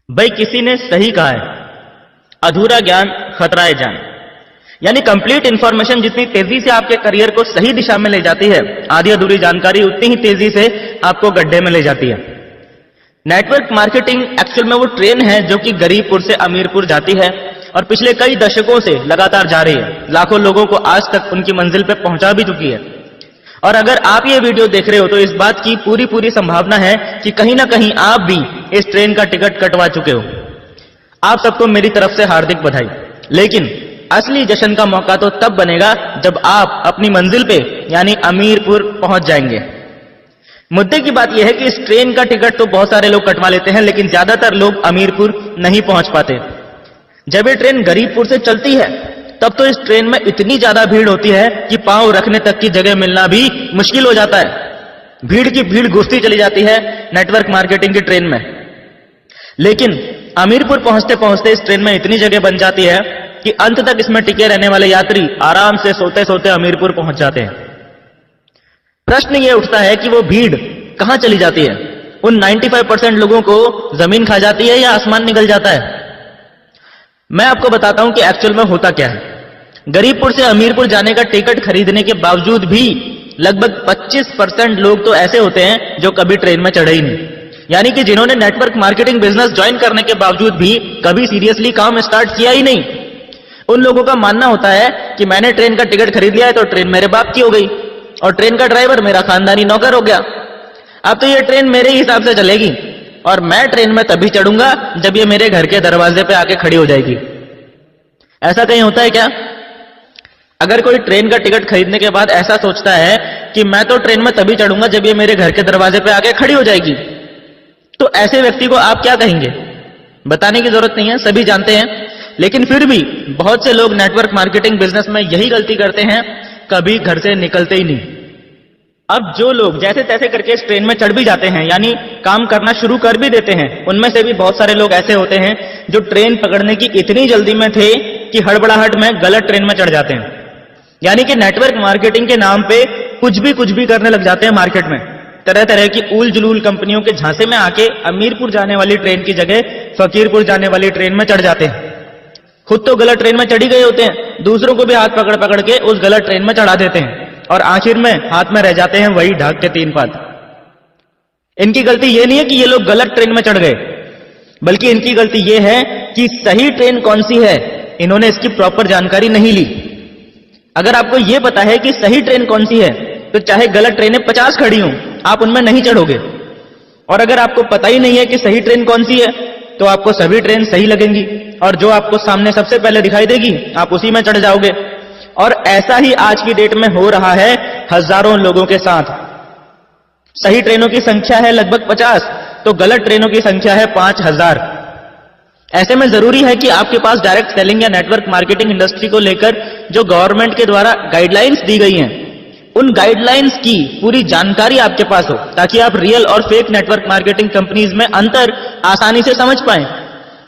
भाई किसी ने सही कहा है, अधूरा ज्ञान खतराए जान। यानी कंप्लीट इंफॉर्मेशन जितनी तेजी से आपके करियर को सही दिशा में ले जाती है, आधी अधूरी जानकारी उतनी ही तेजी से आपको गड्ढे में ले जाती है। नेटवर्क मार्केटिंग एक्चुअल में वो ट्रेन है जो कि गरीबपुर से अमीरपुर जाती है और पिछले कई दशकों से लगातार जा रही है। लाखों लोगों को आज तक उनकी मंजिल पे पहुंचा भी चुकी है। और अगर आप ये वीडियो देख रहे हो तो इस बात की पूरी संभावना है कि कहीं ना कहीं आप भी इस ट्रेन का टिकट कटवा चुके हो। आप सबको मेरी तरफ से हार्दिक बधाई। लेकिन असली जश्न का मौका तो तब बनेगा जब आप अपनी मंजिल पे यानी अमीरपुर पहुंच जाएंगे। मुद्दे की बात यह है कि इस ट्रेन का टिकट तो बहुत सारे लोग कटवा लेते हैं, लेकिन ज्यादातर लोग अमीरपुर नहीं पहुंच पाते। जब ये ट्रेन गरीबपुर से चलती है तब तो इस ट्रेन में इतनी ज्यादा भीड़ होती है कि पांव रखने तक की जगह मिलना भी मुश्किल हो जाता है। भीड़ की भीड़ घुसती चली जाती है नेटवर्क मार्केटिंग की ट्रेन में। लेकिन अमीरपुर पहुंचते पहुंचते इस ट्रेन में इतनी जगह बन जाती है कि अंत तक इसमें टिके रहने वाले यात्री आराम से सोते सोते अमीरपुर पहुंच जाते हैं। प्रश्न यह उठता है कि वो भीड़ कहां चली जाती है? उन 95% लोगों को जमीन खा जाती है या आसमान निकल जाता है? मैं आपको बताता हूं कि एक्चुअल में होता क्या है। गरीबपुर से अमीरपुर जाने का टिकट खरीदने के बावजूद भी लगभग 25% लोग तो ऐसे होते हैं जो कभी ट्रेन में चढ़े ही नहीं। यानी कि जिन्होंने नेटवर्क मार्केटिंग बिजनेस ज्वाइन करने के बावजूद भी कभी सीरियसली काम स्टार्ट किया ही नहीं। उन लोगों का मानना होता है कि मैंने ट्रेन का टिकट खरीद लिया है तो ट्रेन मेरे बाप की हो गई और ट्रेन का ड्राइवर मेरा खानदानी नौकर हो गया। अब तो ये ट्रेन मेरे हिसाब से चलेगी और मैं ट्रेन में तभी चढ़ूंगा जब ये मेरे घर के दरवाजे पे आके खड़ी हो जाएगी। ऐसा कहीं होता है क्या? अगर कोई ट्रेन का टिकट खरीदने के बाद ऐसा सोचता है कि मैं तो ट्रेन में तभी चढ़ूंगा जब ये मेरे घर के दरवाजे पे आके खड़ी हो जाएगी, तो ऐसे व्यक्ति को आप क्या कहेंगे? बताने की जरूरत नहीं है, सभी जानते हैं। लेकिन फिर भी बहुत से लोग नेटवर्क मार्केटिंग बिजनेस में यही गलती करते हैं, कभी घर से निकलते ही नहीं। अब जो लोग जैसे तैसे करके इस ट्रेन में चढ़ भी जाते हैं, यानी काम करना शुरू कर भी देते हैं, उनमें से भी बहुत सारे लोग ऐसे होते हैं जो ट्रेन पकड़ने की इतनी जल्दी में थे कि हड़बड़ाहट में गलत ट्रेन में चढ़ जाते हैं। यानी कि नेटवर्क मार्केटिंग के नाम पे कुछ भी करने लग जाते हैं मार्केट में। तरह तरह की उल जुलूल कंपनियों के झांसे में आके अमीरपुर जाने वाली ट्रेन की जगह फकीरपुर जाने वाली ट्रेन में चढ़ जाते हैं। खुद तो गलत ट्रेन में चढ़ी गए होते हैं, दूसरों को भी हाथ पकड़ पकड़ के उस गलत ट्रेन में चढ़ा देते हैं और आखिर में हाथ में रह जाते हैं वही ढाक के 3 पात। इनकी गलती यह नहीं है कि ये लोग गलत ट्रेन में चढ़ गए, बल्कि इनकी गलती यह है कि सही ट्रेन कौन सी है इन्होंने इसकी प्रॉपर जानकारी नहीं ली। अगर आपको यह पता है कि सही ट्रेन कौन सी है तो चाहे गलत ट्रेनें 50 खड़ी हों, आप उनमें नहीं चढ़ोगे। और अगर आपको पता ही नहीं है कि सही ट्रेन कौन सी है तो आपको सभी ट्रेन सही लगेंगी और जो आपको सामने सबसे पहले दिखाई देगी आप उसी में चढ़ जाओगे। और ऐसा ही आज की डेट में हो रहा है हजारों लोगों के साथ। सही ट्रेनों की संख्या है लगभग 50 तो गलत ट्रेनों की संख्या है 5000। ऐसे में जरूरी है कि आपके पास डायरेक्ट सेलिंग या नेटवर्क मार्केटिंग इंडस्ट्री को लेकर जो गवर्नमेंट के द्वारा गाइडलाइंस दी गई हैं, उन गाइडलाइंस की पूरी जानकारी आपके पास हो, ताकि आप रियल और फेक नेटवर्क मार्केटिंग कंपनीज में अंतर आसानी से समझ पाएं।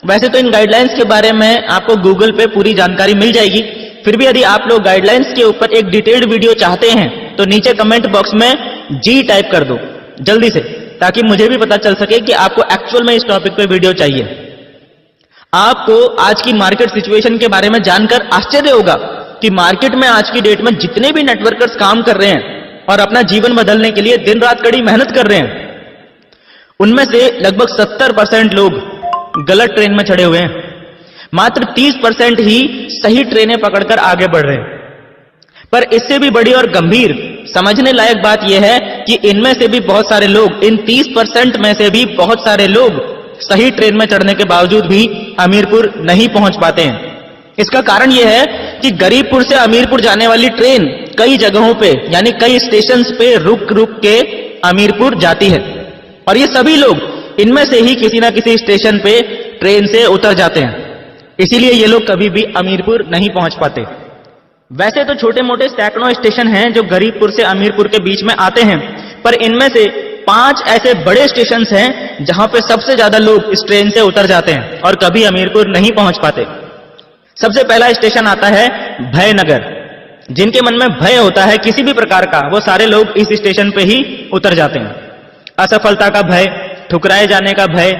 वैसे तो इन गाइडलाइंस के बारे में आपको गूगल पे पूरी जानकारी मिल जाएगी, फिर भी यदि आप लोग गाइडलाइंस के ऊपर एक डिटेल्ड वीडियो चाहते हैं तो नीचे कमेंट बॉक्स में जी टाइप कर दो जल्दी से, ताकि मुझे भी पता चल सके कि आपको एक्चुअल में इस टॉपिक पे वीडियो चाहिए। आपको आज की मार्केट सिचुएशन के बारे में जानकर आश्चर्य होगा कि मार्केट में आज की डेट में जितने भी नेटवर्कर्स काम कर रहे हैं और अपना जीवन बदलने के लिए दिन रात कड़ी मेहनत कर रहे हैं, उनमें से लगभग 70% लोग गलत ट्रेन में चढ़े हुए हैं। मात्र 30% ही सही ट्रेनें पकड़कर आगे बढ़ रहे हैं। पर इससे भी बड़ी और गंभीर समझने लायक बात यह है कि इनमें से भी बहुत सारे लोग, इन 30% में से भी बहुत सारे लोग सही ट्रेन में चढ़ने के बावजूद भी अमीरपुर नहीं पहुंच पाते हैं। इसका कारण यह है कि गरीबपुर से अमीरपुर जाने वाली ट्रेन कई जगहों पे यानी कई स्टेशंस पे रुक रुक के अमीरपुर जाती है और ये सभी लोग इनमें से ही किसी ना किसी स्टेशन पे ट्रेन से उतर जाते हैं। इसीलिए ये लोग कभी भी अमीरपुर नहीं पहुंच पाते। वैसे तो छोटे मोटे सैकड़ों स्टेशन हैं जो गरीबपुर से अमीरपुर के बीच में आते हैं, पर इनमें से 5 ऐसे बड़े स्टेशन हैं जहां पे सबसे ज्यादा लोग इस ट्रेन से उतर जाते हैं और कभी अमीरपुर नहीं पहुंच पाते। सबसे पहला स्टेशन आता है भयनगर। जिनके मन में भय होता है किसी भी प्रकार का, वो सारे लोग इस स्टेशन पे ही उतर जाते हैं। असफलता का भय, ठुकराए जाने का भय,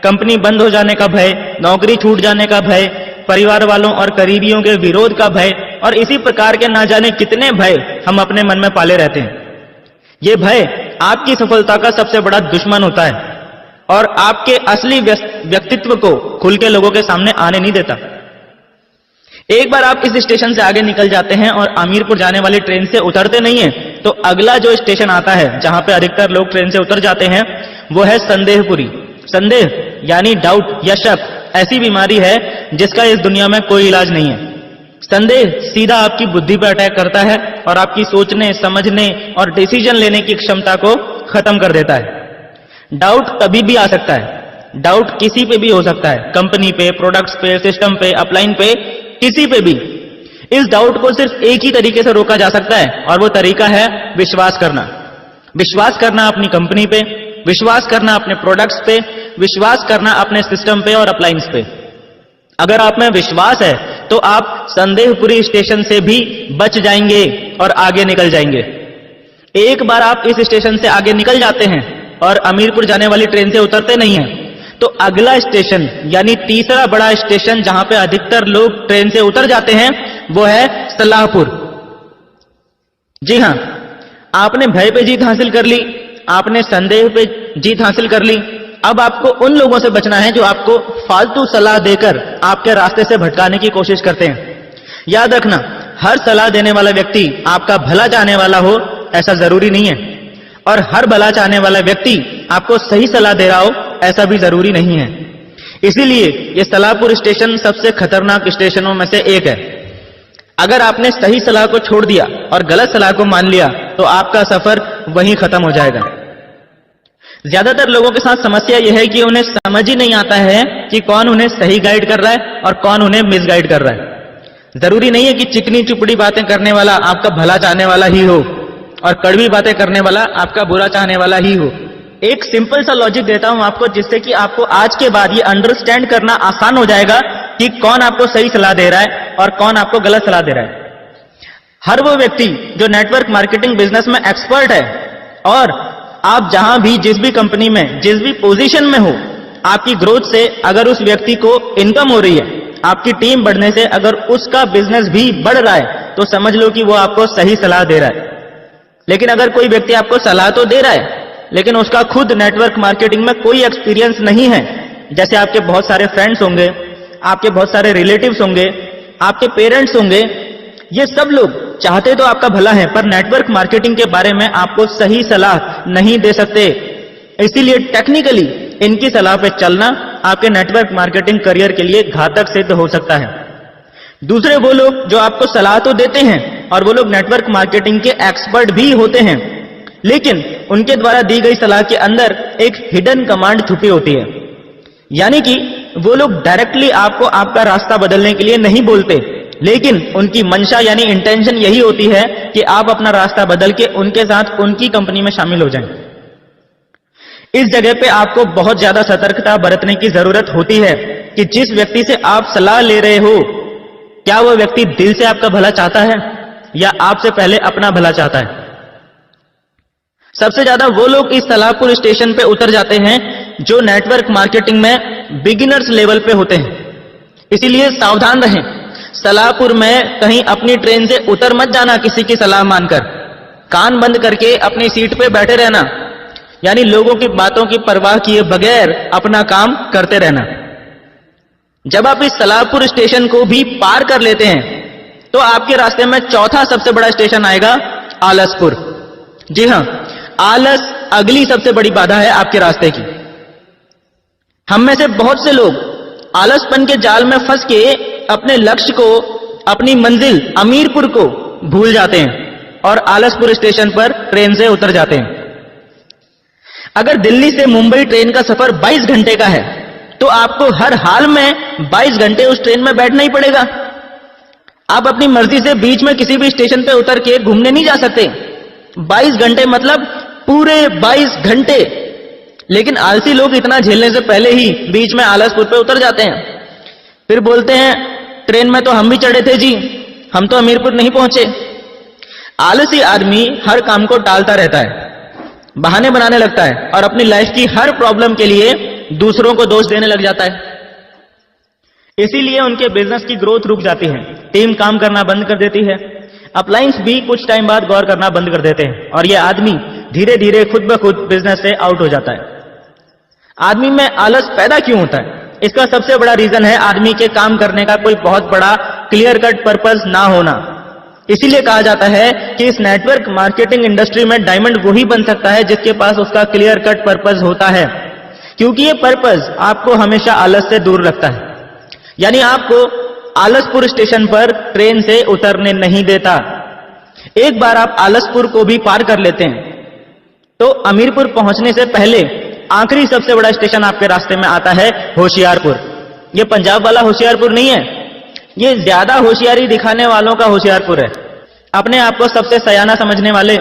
कंपनी बंद हो जाने का भय, नौकरी छूट जाने का भय, परिवार वालों और करीबियों के विरोध का भय और इसी प्रकार के ना जाने कितने भय हम अपने मन में पाले रहते हैं। ये भय आपकी सफलता का सबसे बड़ा दुश्मन होता है और आपके असली व्यक्तित्व को खुल के लोगों के सामने आने नहीं देता। एक बार आप इस स्टेशन से आगे निकल जाते हैं और अमीरपुर जाने वाली ट्रेन से उतरते नहीं हैं, तो अगला जो स्टेशन आता है जहां पे अधिकतर लोग ट्रेन से उतर जाते हैं वो है संदेहपुरी। संदेह यानी डाउट या शक ऐसी बीमारी है जिसका इस दुनिया में कोई इलाज नहीं है। संदेह सीधा आपकी बुद्धि पर अटैक करता है और आपकी सोचने, समझने और डिसीजन लेने की क्षमता को खत्म कर देता है। डाउट कभी भी आ सकता है, डाउट किसी पे भी हो सकता है, कंपनी पे, प्रोडक्ट्स पे, सिस्टम पे, अपलाइन पे, किसी पे भी। इस डाउट को सिर्फ एक ही तरीके से रोका जा सकता है और वो तरीका है विश्वास करना। विश्वास करना अपनी कंपनी पे, विश्वास करना अपने प्रोडक्ट्स पे, विश्वास करना अपने सिस्टम पे और अपलाइंस पे। अगर आप में विश्वास है तो आप संदेहपुरी स्टेशन से भी बच जाएंगे और आगे निकल जाएंगे। एक बार आप इस स्टेशन से आगे निकल जाते हैं और अमीरपुर जाने वाली ट्रेन से उतरते नहीं हैं, तो अगला स्टेशन यानी तीसरा बड़ा स्टेशन जहां पे अधिकतर लोग ट्रेन से उतर जाते हैं वो है सलाहपुर। जी हां, आपने भय पे जीत हासिल कर ली, आपने संदेह पे जीत हासिल कर ली। अब आपको उन लोगों से बचना है जो आपको फालतू सलाह देकर आपके रास्ते से भटकाने की कोशिश करते हैं। याद रखना, हर सलाह देने वाला व्यक्ति आपका भला चाहने वाला हो ऐसा जरूरी नहीं है, और हर भला चाहने वाला व्यक्ति आपको सही सलाह दे रहा हो ऐसा भी जरूरी नहीं है। इसीलिए ये सलाहपुर स्टेशन सबसे खतरनाक स्टेशनों में से एक है। अगर आपने सही सलाह को छोड़ दिया और गलत सलाह को मान लिया तो आपका सफर वहीं खत्म हो जाएगा। ज्यादातर लोगों के साथ समस्या यह है कि उन्हें समझ ही नहीं आता है कि कौन उन्हें सही गाइड कर रहा है और कौन उन्हें मिसगाइड कर रहा है। जरूरी नहीं है कि चिकनी चुपड़ी बातें करने वाला आपका भला चाहने वाला ही हो और कड़वी बातें करने वाला आपका बुरा चाहने वाला ही हो। एक सिंपल सा लॉजिक देता हूं आपको, जिससे कि आपको आज के बाद ये अंडरस्टैंड करना आसान हो जाएगा कि कौन आपको सही सलाह दे रहा है और कौन आपको गलत सलाह दे रहा है। हर वो व्यक्ति जो नेटवर्क मार्केटिंग बिजनेस में एक्सपर्ट है, और आप जहां भी, जिस भी कंपनी में, जिस भी पोजीशन में हो, आपकी ग्रोथ से अगर उस व्यक्ति को इनकम हो रही है, आपकी टीम बढ़ने से अगर उसका बिजनेस भी बढ़ रहा है, तो समझ लो कि वो आपको सही सलाह दे रहा है। लेकिन अगर कोई व्यक्ति आपको सलाह तो दे रहा है लेकिन उसका खुद नेटवर्क मार्केटिंग में कोई एक्सपीरियंस नहीं है, जैसे आपके बहुत सारे फ्रेंड्स होंगे, आपके बहुत सारे रिलेटिव्स होंगे, आपके पेरेंट्स होंगे, ये सब लोग चाहते तो आपका भला है पर नेटवर्क मार्केटिंग के बारे में आपको सही सलाह नहीं दे सकते। इसीलिए टेक्निकली इनकी सलाह पे चलना आपके नेटवर्क मार्केटिंग करियर के लिए घातक सिद्ध हो सकता है। दूसरे वो लोग जो आपको सलाह तो देते हैं और वो लोग नेटवर्क मार्केटिंग के एक्सपर्ट भी होते हैं, लेकिन उनके द्वारा दी गई सलाह के अंदर एक हिडन कमांड छुपी होती है। यानी कि वो लोग डायरेक्टली आपको आपका रास्ता बदलने के लिए नहीं बोलते, लेकिन उनकी मंशा यानी इंटेंशन यही होती है कि आप अपना रास्ता बदल के उनके साथ उनकी कंपनी में शामिल हो जाएं। इस जगह पे आपको बहुत ज्यादा सतर्कता बरतने की जरूरत होती है कि जिस व्यक्ति से आप सलाह ले रहे हो, क्या वो व्यक्ति दिल से आपका भला चाहता है या आपसे पहले अपना भला चाहता है। सबसे ज्यादा वो लोग इस सलाहपुर स्टेशन पे उतर जाते हैं जो नेटवर्क मार्केटिंग में बिगिनर्स लेवल पे होते हैं। इसीलिए सावधान रहें, सलाहपुर में कहीं अपनी ट्रेन से उतर मत जाना किसी की सलाह मानकर। कान बंद करके अपनी सीट पे बैठे रहना, यानी लोगों की बातों की परवाह किए बगैर अपना काम करते रहना। जब आप इस सलाहपुर स्टेशन को भी पार कर लेते हैं तो आपके रास्ते में चौथा सबसे बड़ा स्टेशन आएगा आलसपुर। जी हां, आलस अगली सबसे बड़ी बाधा है आपके रास्ते की। हम में से बहुत से लोग आलसपन के जाल में फंस के अपने लक्ष्य को, अपनी मंजिल अमीरपुर को भूल जाते हैं और आलसपुर स्टेशन पर ट्रेन से उतर जाते हैं। अगर दिल्ली से मुंबई ट्रेन का सफर 22 घंटे का है तो आपको हर हाल में 22 घंटे उस ट्रेन में बैठना ही पड़ेगा। आप अपनी मर्जी से बीच में किसी भी स्टेशन पे उतर के घूमने नहीं जा सकते। 22 घंटे मतलब पूरे 22 घंटे। लेकिन आलसी लोग इतना झेलने से पहले ही बीच में आलसपुर पे उतर जाते हैं, फिर बोलते हैं ट्रेन में तो हम भी चढ़े थे जी, हम तो अमीरपुर नहीं पहुंचे। आलसी आदमी हर काम को टालता रहता है, बहाने बनाने लगता है और अपनी लाइफ की हर प्रॉब्लम के लिए दूसरों को दोष देने लग जाता है। इसीलिए उनके बिजनेस की ग्रोथ रुक जाती है, टीम काम करना बंद कर देती है, अपलायंस भी कुछ टाइम बाद गौर करना बंद कर देते हैं और यह आदमी धीरे धीरे खुद ब खुद बिजनेस से आउट हो जाता है। आदमी में आलस पैदा क्यों होता है? इसका सबसे बड़ा रीजन है आदमी के काम करने का कोई बहुत बड़ा क्लियर कट पर्पस ना होना। इसीलिए कहा जाता है कि इस नेटवर्क मार्केटिंग इंडस्ट्री में डायमंड वही बन सकता है जिसके पास उसका क्लियर कट पर्पस होता है, क्योंकि ये पर्पस आपको हमेशा आलस से दूर रखता है। यानी आपको आलसपुर स्टेशन पर ट्रेन से उतरने नहीं देता। एक बार आप आलसपुर को भी पार कर लेते हैं तो अमीरपुर पहुंचने से पहले आखिरी सबसे बड़ा स्टेशन आपके रास्ते में आता है होशियारपुर। ये पंजाब वाला होशियारपुर नहीं है, ये ज्यादा होशियारी दिखाने वालों का होशियारपुर है। अपने आप को सबसे सयाना समझने वाले,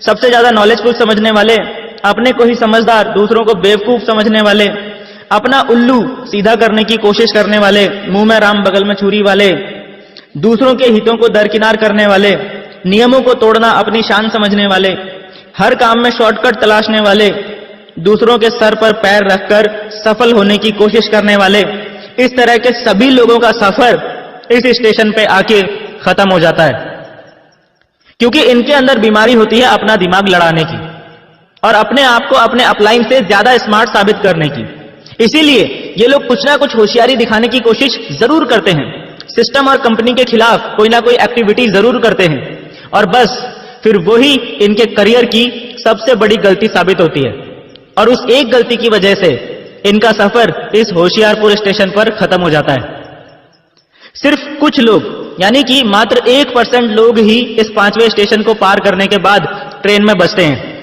सबसे ज्यादा नॉलेजफुल समझने वाले, अपने को ही समझदार दूसरों को बेवकूफ समझने वाले, अपना उल्लू सीधा करने की कोशिश करने वाले, मुंह में राम बगल में छुरी वाले, दूसरों के हितों को दरकिनार करने वाले, नियमों को तोड़ना अपनी शान समझने वाले, हर काम में शॉर्टकट तलाशने वाले, दूसरों के सर पर पैर रखकर सफल होने की कोशिश करने वाले, इस तरह के सभी लोगों का सफर इस स्टेशन पे आके खत्म हो जाता है, क्योंकि इनके अंदर बीमारी होती है अपना दिमाग लड़ाने की और अपने आप को अपने अपलाइन से ज्यादा स्मार्ट साबित करने की। इसीलिए ये लोग कुछ ना कुछ होशियारी दिखाने की कोशिश जरूर करते हैं, सिस्टम और कंपनी के खिलाफ कोई ना कोई एक्टिविटी जरूर करते हैं और बस फिर वही इनके करियर की सबसे बड़ी गलती साबित होती है और उस एक गलती की वजह से इनका सफर इस होशियारपुर स्टेशन पर खत्म हो जाता है। सिर्फ कुछ लोग यानी कि मात्र 1% लोग ही इस 5वें स्टेशन को पार करने के बाद ट्रेन में बचते हैं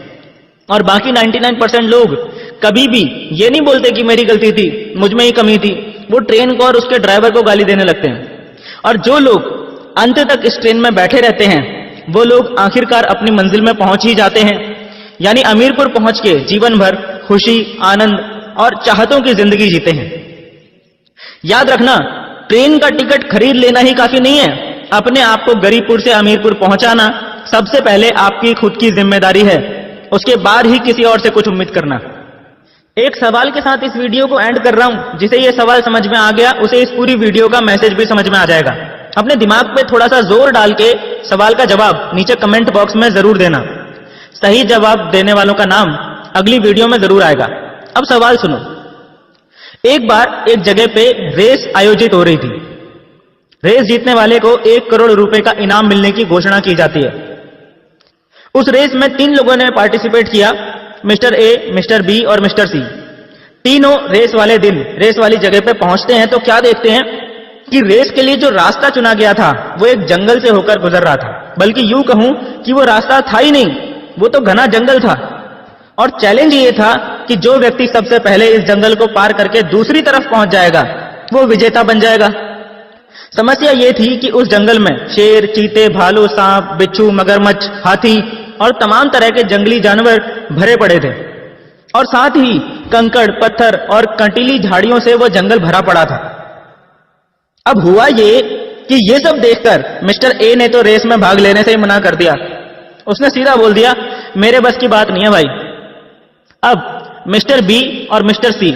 और बाकी 99% लोग कभी भी ये नहीं बोलते कि मेरी गलती थी, मुझ में ही कमी थी। वो ट्रेन को और उसके ड्राइवर को गाली देने लगते हैं और जो लोग अंत तक इस ट्रेन में बैठे रहते हैं वो लोग आखिरकार अपनी मंजिल में पहुंच ही जाते हैं, यानी अमीरपुर पहुंच के जीवन भर खुशी, आनंद और चाहतों की जिंदगी जीते हैं। याद रखना, ट्रेन का टिकट खरीद लेना ही काफी नहीं है, अपने आप को गरीबपुर से अमीरपुर पहुंचाना सबसे पहले आपकी खुद की जिम्मेदारी है, उसके बाद ही किसी और से कुछ उम्मीद करना। एक सवाल के साथ इस वीडियो को एंड कर रहा हूं, जिसे ये सवाल समझ में आ गया उसे इस पूरी वीडियो का मैसेज भी समझ में आ जाएगा। अपने दिमाग पे थोड़ा सा जोर डाल के सवाल का जवाब नीचे कमेंट बॉक्स में जरूर देना। सही जवाब देने वालों का नाम अगली वीडियो में जरूर आएगा। अब सवाल सुनो। एक बार एक जगह पे रेस आयोजित हो रही थी। रेस जीतने वाले को 1 करोड़ रुपए का इनाम मिलने की घोषणा की जाती है। उस रेस में 3 लोगों ने पार्टिसिपेट किया, मिस्टर ए, मिस्टर बी और मिस्टर सी। तीनों रेस वाले दिन रेस वाली जगह पे पहुंचते हैं तो क्या देखते हैं कि रेस के लिए जो रास्ता चुना गया था वो एक जंगल से होकर गुजर रहा था, बल्कि यूं कहूं कि वो रास्ता था ही नहीं, वो तो घना जंगल था। और चैलेंज ये था कि जो व्यक्ति सबसे पहले इस जंगल को पार करके दूसरी तरफ पहुंच जाएगा वो विजेता बन जाएगा। समस्या ये थी कि उस जंगल में शेर, चीते, भालू, सांप, बिच्छू, मगरमच्छ, हाथी और तमाम तरह के जंगली जानवर भरे पड़े थे और साथ ही कंकड़, पत्थर और कंटीली झाड़ियों से वो जंगल भरा पड़ा था। अब हुआ ये कि ये सब देखकर मिस्टर ए ने तो रेस में भाग लेने से ही मना कर दिया। उसने सीधा बोल दिया, मेरे बस की बात नहीं है भाई। अब मिस्टर बी और मिस्टर सी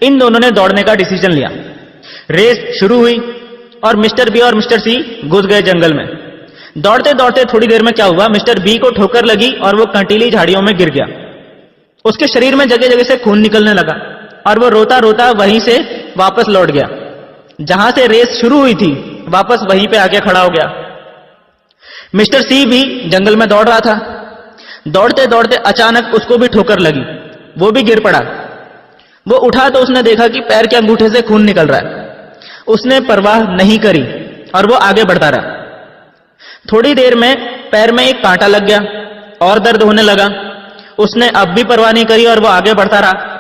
इन दोनों ने दौड़ने का डिसीजन लिया। रेस शुरू हुई और मिस्टर बी और मिस्टर सी घुस गए जंगल में। दौड़ते दौड़ते थोड़ी देर में क्या हुआ, मिस्टर बी को ठोकर लगी और वो कंटीली झाड़ियों में गिर गया। उसके शरीर में जगह जगह से खून निकलने लगा और वो रोता रोता वहीं से वापस लौट गया। जहां से रेस शुरू हुई थी वापस वहीं पे आके खड़ा हो गया। मिस्टर सी भी जंगल में दौड़ रहा था। दौड़ते दौड़ते अचानक उसको भी ठोकर लगी, वो भी गिर पड़ा। वो उठा तो उसने देखा कि पैर के अंगूठे से खून निकल रहा है। उसने परवाह नहीं करी और वो आगे बढ़ता रहा। थोड़ी देर में पैर में एक कांटा लग गया और दर्द होने लगा। उसने अब भी परवाह नहीं करी और वो आगे बढ़ता रहा।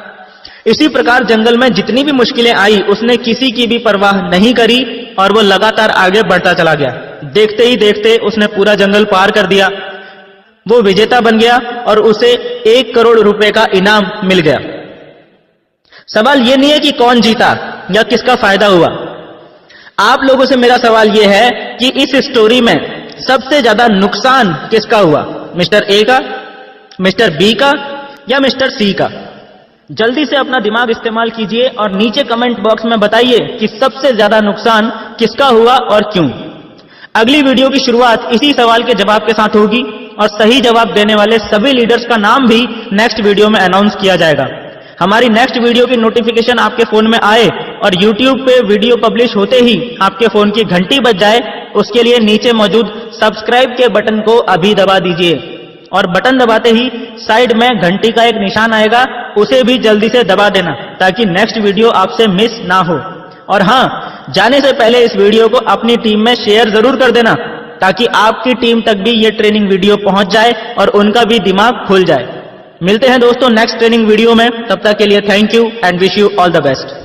इसी प्रकार जंगल में जितनी भी मुश्किलें आई उसने किसी की भी परवाह नहीं करी और वो लगातार आगे बढ़ता चला गया। देखते ही देखते उसने पूरा जंगल पार कर दिया। वो विजेता बन गया और उसे 1 करोड़ रुपए का इनाम मिल गया। सवाल ये नहीं है कि कौन जीता या किसका फायदा हुआ। आप लोगों से मेरा सवाल यह है कि इस स्टोरी में सबसे ज्यादा नुकसान किसका हुआ, मिस्टर ए का, मिस्टर बी का या मिस्टर सी का? जल्दी से अपना दिमाग इस्तेमाल कीजिए और नीचे कमेंट बॉक्स में बताइए कि सबसे ज्यादा नुकसान किसका हुआ और क्यों। अगली वीडियो की शुरुआत इसी सवाल के जवाब के साथ होगी और सही जवाब देने वाले सभी लीडर्स का नाम भी नेक्स्ट वीडियो में अनाउंस किया जाएगा। हमारी नेक्स्ट वीडियो की नोटिफिकेशन आपके फोन में आए और YouTube पे वीडियो पब्लिश होते ही आपके फोन की घंटी बज जाए, उसके लिए नीचे मौजूद सब्सक्राइब के बटन को अभी दबा दीजिए और बटन दबाते ही साइड में घंटी का एक निशान आएगा, उसे भी जल्दी से दबा देना ताकि नेक्स्ट वीडियो आपसे मिस ना हो। और हां, जाने से पहले इस वीडियो को अपनी टीम में शेयर जरूर कर देना ताकि आपकी टीम तक भी ये ट्रेनिंग वीडियो पहुंच जाए और उनका भी दिमाग खुल जाए। मिलते हैं दोस्तों नेक्स्ट ट्रेनिंग वीडियो में, तब तक के लिए thank you and wish you all the best.